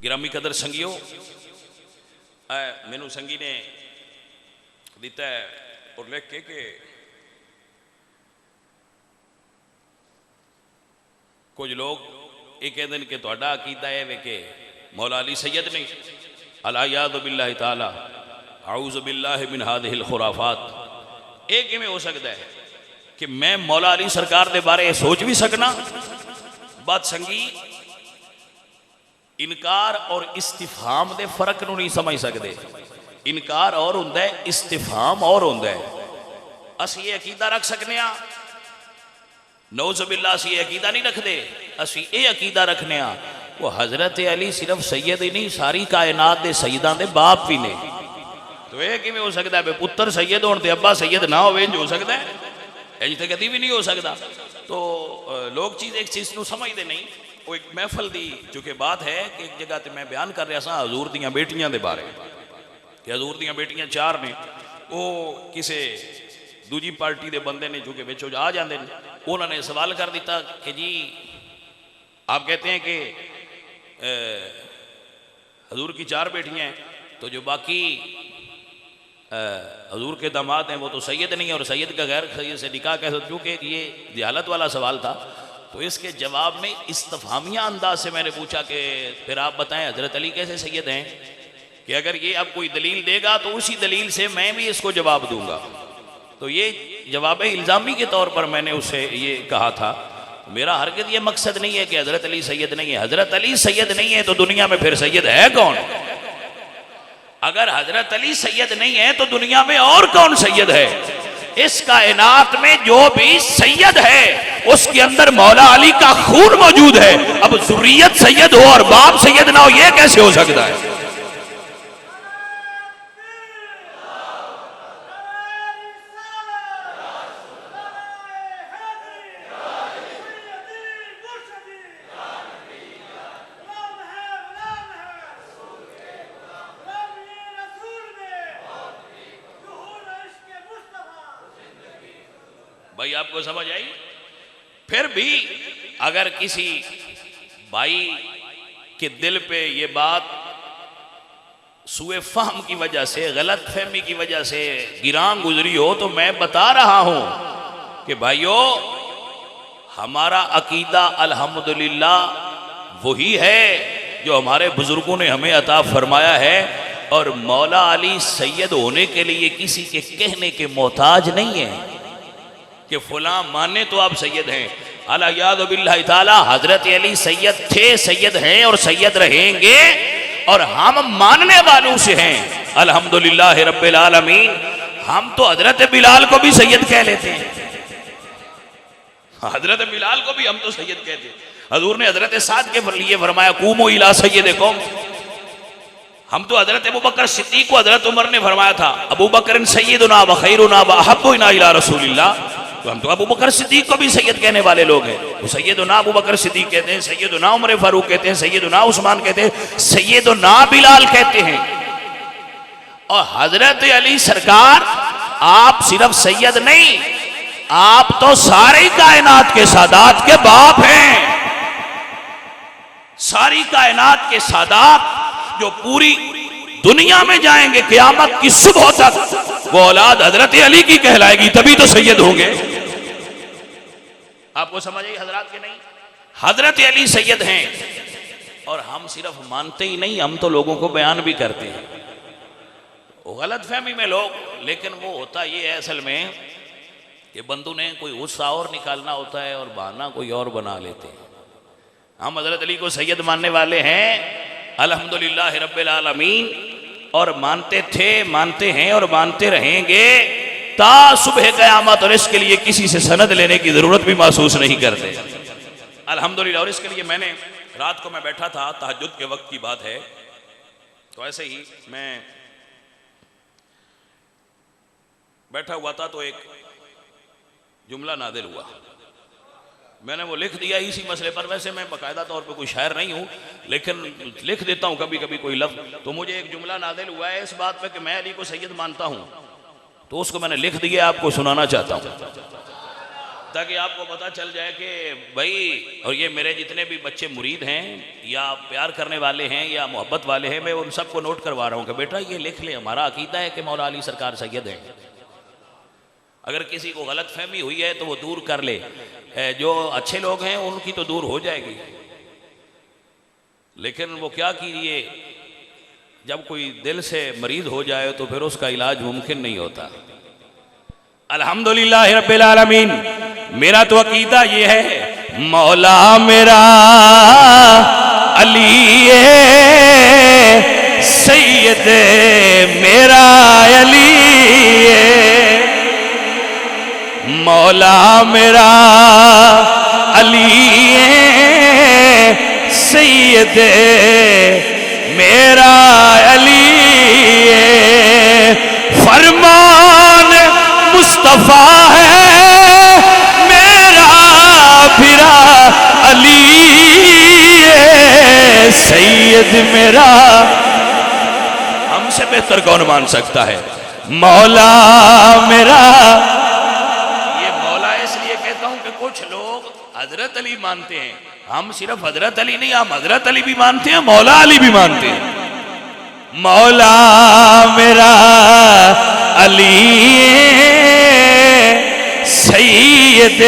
गिरामी कदर संगियो, मैनू संगी ने दिता है और लिख के कि कुछ लोग ये कहते हैं कि तुहाडा अकीदा है वे कि मौला अली सैयद ने अला बिल्लाहि ताला आऊज़ु बिल्लाहि मिन हादिहिल खुराफात। ये किवें हो सकता है कि मैं मौला अली सरकार के बारे सोच भी सकना। बात संगी इनकार और इस्तिफाम दे फर्क नूं नहीं समझ सकते। इनकार और हुंदा है, इस्तिफाम और हुंदा है। असीं ये अकीदा रख सकने आ, नौज़ुबिल्लाह असीं ये अकीदा नहीं रखते। असीं ये अकीदा रखने आ वो हजरत अली सिर्फ सैयद ही नहीं, सारी कायनात दे सैयदां दे बाप भी ने। तो यह किवें हो सकता है पुत्र सैयद होण ते अब्बा सैयद ना होवे? इंज हो सकता है? इंज तो कभी भी नहीं हो सकता। तो लोग चीज़ एक चीज़ को समझते नहीं। वो एक महफल की चूँकि बात है कि एक जगह तो मैं बयान कर रहा था हजूर दियाँ बेटियां के बारे कि हजूर दियाँ बेटियां 4 ने। वो किसी दूजी पार्टी के बंदे ने चूँकि बिच आ जाते हैं, उन्होंने सवाल कर दिता कि जी आप कहते हैं कि हजूर की 4 बेटियां हैं, तो जो बाकी हजूर के दामाद हैं वो तो सैयद नहीं है, और सैयद का गैर सैयद से निकाह कैसे? क्योंकि ये जहालत वाला सवाल था। तो इसके जवाब में इस्तफामिया अंदाज से मैंने पूछा कि फिर आप बताएं हजरत अली कैसे सैयद हैं? कि अगर ये अब कोई दलील देगा तो उसी दलील से मैं भी इसको जवाब दूंगा। तो ये जवाब इल्ज़ामी के तौर पर मैंने उससे ये कहा था। मेरा हरगिज़ ये मकसद नहीं है कि हजरत अली सैयद नहीं है। हजरत अली सैयद नहीं है तो दुनिया में फिर सैयद है कौन? अगर हजरत अली सैयद नहीं है तो दुनिया में और कौन सैयद है? इस कायनात में जो भी सैयद है उसके अंदर मौला अली का खून मौजूद है। अब ज़ुर्रियत सैयद हो और बाप सैयद ना हो, यह कैसे हो सकता है? भाई आपको समझ आई? फिर भी अगर किसी भाई के दिल पे ये बात सुए फहम की वजह से, गलत फहमी की वजह से गिरां गुजरी हो, तो मैं बता रहा हूं कि भाइयों हमारा अकीदा अल्हम्दुलिल्लाह वही है जो हमारे बुजुर्गों ने हमें अता फरमाया है। और मौला अली सैयद होने के लिए किसी के कहने के मोहताज नहीं है कि फुला माने तो आप सैयद हैं। अला याद बिल्लाहि ताला हजरत अली सैयद थे, सैयद हैं और सैयद रहेंगे, और हम मानने वालों से हैं अल्हम्दुलिल्लाह रब्बिल आलमीन। हम तो हजरत बिलाल को भी सैयद कह लेते हैं। हजरत बिलाल को भी हम तो सैयद कहते हैं। हजूर ने हजरत साद के लिए फरमाया कूमू इला सैयदिकुम। हम तो हजरत अबू बकर सिद्दीक को हजरत उमर ने फरमाया था अबू बकर सैयदुना व खैरुना व अहब्बुना इला रसूलिल्लाह। तो हम तो अबू बकर सिद्दीक को भी सैयद कहने वाले लोग हैं। तो सैयदुना अबू बकर सिद्दीक कहते हैं, सैयदुना उमर फारूक कहते हैं, सैयदुना उस्मान कहते हैं, सैयदुना बिलाल कहते हैं। और हजरत अली सरकार आप सिर्फ सैयद नहीं, आप तो सारी कायनात के सादात के बाप हैं। सारी कायनात के सादात जो पूरी दुनिया में जाएंगे क़यामत की सुबह तक, वो औलाद हजरत अली की कहलाएगी, तभी तो सैयद होंगे। आपको समझ आई हजरत के? नहीं, हजरत अली सैयद हैं। और हम सिर्फ मानते ही नहीं, हम तो लोगों को बयान भी करते हैं। गलत फहमी में लोग, लेकिन वो होता ये है असल में कि बंदों ने कोई गुस्सा और निकालना होता है और बहाना कोई और बना लेते हैं। हम हजरत अली को सैयद मानने वाले हैं अल्हम्दुलिल्लाह रब्बिल आलमीन, और मानते थे, मानते हैं और मानते रहेंगे ता सुबह क़यामत। और इसके लिए किसी से सनद लेने की ज़रूरत भी महसूस नहीं करते अल्हम्दुलिल्लाह। और इसके लिए मैंने रात को मैं बैठा था, तहज्जुद के वक्त की बात है, तो ऐसे ही मैं बैठा हुआ था तो एक जुमला नादिल हुआ। मैंने वो लिख दिया इसी मसले पर। वैसे मैं बाकायदा तौर पे कोई शायर नहीं हूँ, लेकिन लिख देता हूँ कभी कभी कोई लफ्ज़। तो मुझे एक जुमला नादिल हुआ है इस बात पे कि मैं अली को सैयद मानता हूँ, तो उसको मैंने लिख दिया, आपको सुनाना चाहता हूँ। ताकि आपको पता चल जाए कि भाई, और ये मेरे जितने भी बच्चे मुरीद हैं या प्यार करने वाले हैं या मोहब्बत वाले हैं, मैं उन सबको नोट करवा रहा हूँ कि बेटा ये लिख ले, हमारा अकीदा है कि मौला अली सरकार सैयद है। अगर किसी को गलत फहमी हुई है तो वो दूर कर ले, जो अच्छे लोग हैं उनकी तो दूर हो जाएगी, लेकिन वो क्या कीजिए, जब कोई दिल से मरीज हो जाए तो फिर उसका इलाज मुमकिन नहीं होता। अल्हम्दुलिल्लाह रब्बिल आलमीन। मेरा तो अकीदा ये है, मौला मेरा अली सैयद मेरा अली, मौला मेरा अली सैयद मेरा अली, फरमान मुस्तफा है मेरा फिरा अली सैयद मेरा। हमसे बेहतर कौन मान सकता है? मौला मेरा। ये मौला इसलिए कहता हूं कि कुछ लोग हजरत अली मानते हैं, हम सिर्फ हजरत अली नहीं, हम हजरत अली भी मानते हैं, मौला अली भी मानते हैं। मौला मेरा अली सैयद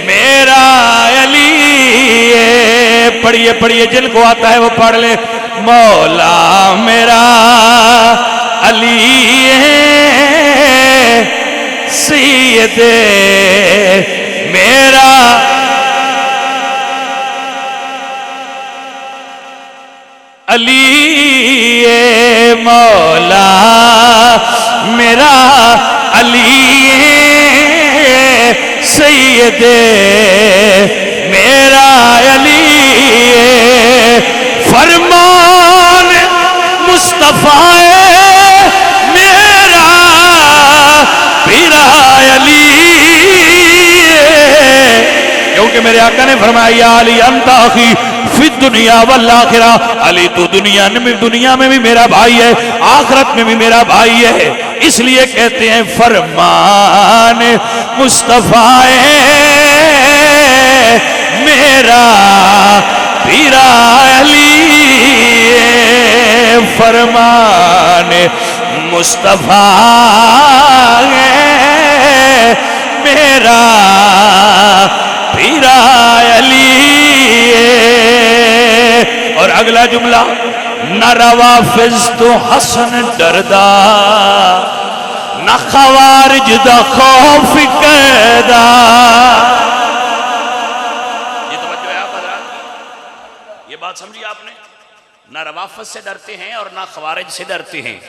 मेरा अली। पढ़िए पढ़िए, जिनको आता है वो पढ़ ले। मौला मेरा अली सैयद मेरा। अली मौला मेरा अली सैयद मेरा अली, फरमान मुस्तफा मेरा फिरा अली। क्योंकि मेरे आका ने फरमाया अली अंता अखी फिद दुनिया वल आखिरा, अली तो दुनिया में भी मेरा भाई है, आखिरत में भी मेरा भाई है। इसलिए कहते हैं फरमान मुस्तफा मेरा फिरा अली, फरमान मुस्तफा मेरा फिरा अली। और अगला जुमला, न रवाफिज तो हसन डरदा, न खवारिज दा खौफ कैदा। ये तवज्जो है आप हज़रात, ये बात समझिए आपने। ना रवाफत से डरते हैं और ना खवारिज से डरते हैं,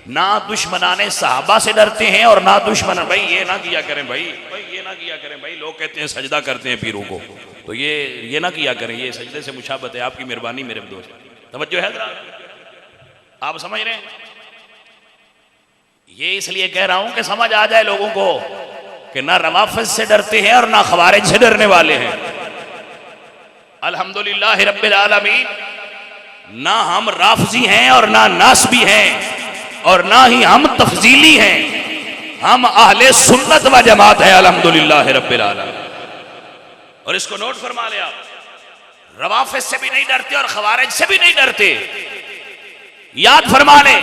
ना दुश्मनाने सहाबा से डरते हैं और ना दुश्मन। भाई ये ना किया करें, भाई ये ना किया करें, भाई लोग कहते हैं सजदा करते हैं पीरों को, तो ये ना किया करें, ये सजदे से मुशाबत है। आपकी मेहरबानी मेरे दोस्त, तवज्जो है जरा, आप समझ रहे हैं? ये इसलिए कह रहा हूं कि समझ आ जाए लोगों को कि ना रवाफत से डरते हैं और ना खवारिज से डरने वाले हैं। अल्हम्दुलिल्लाह रब्बिल आलमीन। ना हम राफजी हैं और ना नासबी हैं और ना ही हम तफजीली हैं, हम अहले सुन्नत व जमात है अल्हम्दुलिल्लाह रब्बिल आलमीन। और इसको नोट फरमा ले आप, रवाफिज से भी नहीं डरते और खवारिज से भी नहीं डरते। याद फरमा ले,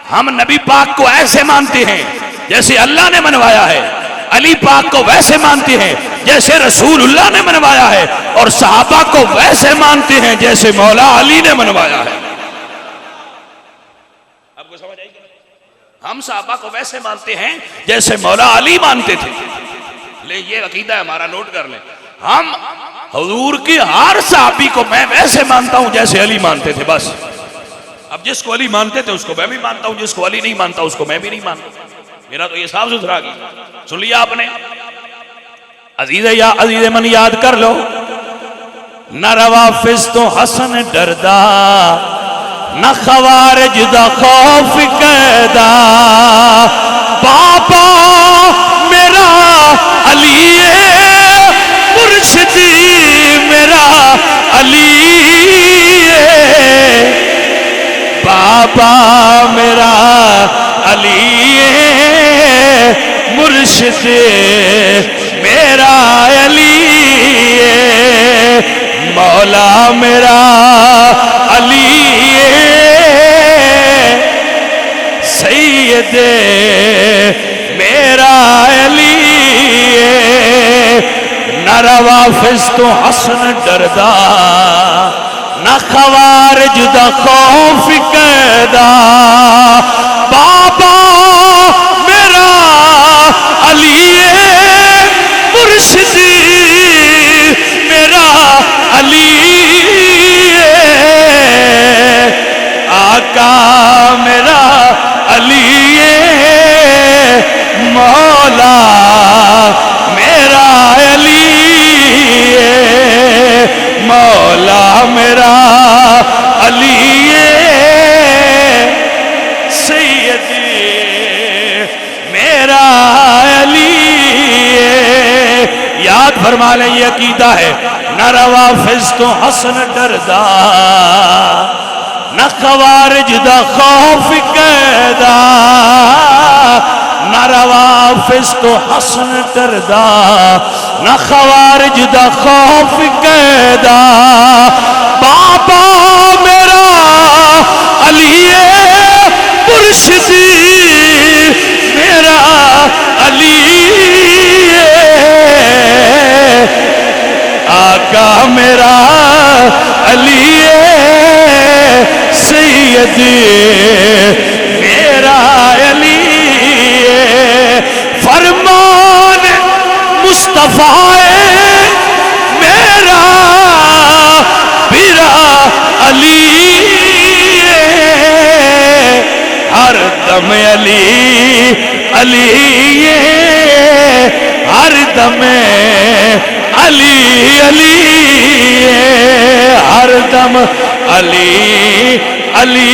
हम नबी पाक को ऐसे मानते हैं जैसे अल्लाह ने मनवाया है, अली पाक को वैसे मानते हैं जैसे रसूलुल्लाह ने मनवाया है, और सहाबा को वैसे मानते हैं जैसे मौला अली ने मनवाया है। आपको समझ आई? हम सहाबा को वैसे मानते हैं जैसे मौला अली मानते थे। ले ये अकीदा है हमारा, नोट कर ले। हम हुजूर की हर सहाबी को मैं वैसे मानता हूं जैसे अली मानते थे, बस। अब जिसको अली मानते थे उसको मैं भी मानता हूं, जिसको अली नहीं मानता उसको मैं भी नहीं मानता। मेरा तो ये साफ सुथरा की। सुन लिया आपने? अजीज मन याद कर लो, न रवाफिज तो हसन डरदा, न खवारिज दा खौफ कैदा। बाबा मेरा अली मुर्शिदी मेरा अली, बाबा मेरा अली मुर्शिद मुर्शिद मेरा अली मौला मेरा अली सैयद मेरा अली न रवाफिज तो हसन डरदा न खवारिज दा खौफ कैदा बाबा मेरा अली मुर्शिद मेरा अली आका मेरा अली मौला मेरा अली मौला मेरा अली सैयदी मेरा अली। याद फरमा लें ये अकीदा है न रवाफिज तो हसन डरदा न खवारिज दा खौफ कैदा न रवाफिज तो हसन डरदा न खवारिज दा खौफ कैदा बाबा मेरा अली मुर्शिद मेरा अली आका मेरा अली सैयद मेरा अली फरमान मुस्तफा मेरा बिरा अली हर दम अली अली हर दम अली अली हर दम अली अली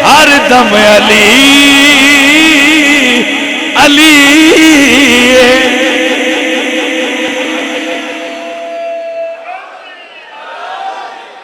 हर दम अली